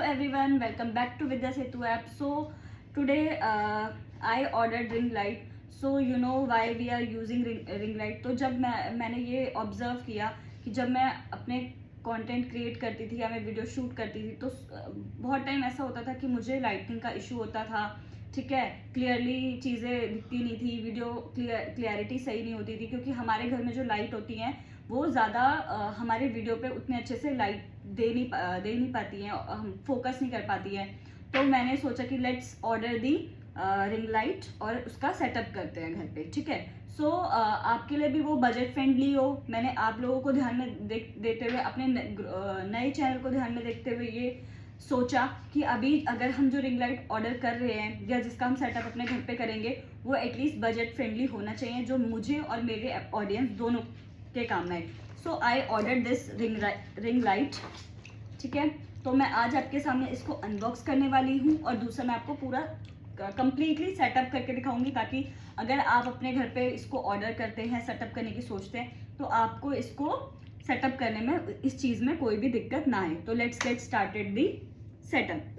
everyone, welcome back to Vidya Setu app. So today I ordered ring light. So you know why we are using ring light. तो जब मैंने ये observe किया कि जब मैं अपने कंटेंट क्रिएट करती थी या मैं वीडियो शूट करती थी तो बहुत टाइम ऐसा होता था कि मुझे लाइटिंग का इशू होता था, ठीक है, क्लियरली चीज़ें दिखती नहीं थी, वीडियो क्लियरिटी सही नहीं होती थी क्योंकि हमारे घर में जो लाइट होती हैं वो ज़्यादा हमारे वीडियो पे उतने अच्छे से लाइट दे नहीं पाती हैं, हम फोकस नहीं कर पाती है। तो मैंने सोचा कि let's order the ring light और उसका सेटअप करते हैं घर पे, ठीक है। सो आपके लिए भी वो बजट फ्रेंडली हो, मैंने आप लोगों को ध्यान में देते हुए, अपने नए चैनल को ध्यान में देखते हुए ये सोचा कि अभी अगर हम जो रिंग लाइट ऑर्डर कर रहे हैं या जिसका हम सेटअप अपने घर पे करेंगे वो एटलीस्ट बजट फ्रेंडली होना चाहिए, जो मुझे और मेरे ऑडियंस दोनों के काम में। So I order this ring light, ठीक है। तो मैं आज आपके सामने इसको अनबॉक्स करने वाली हूँ और दूसरा मैं आपको पूरा कंप्लीटली सेटअप करके दिखाऊंगी, ताकि अगर आप अपने घर पे इसको ऑर्डर करते हैं, सेटअप करने की सोचते हैं, तो आपको इसको सेटअप करने में, इस चीज़ में कोई भी दिक्कत ना आए। तो let's get started the setup.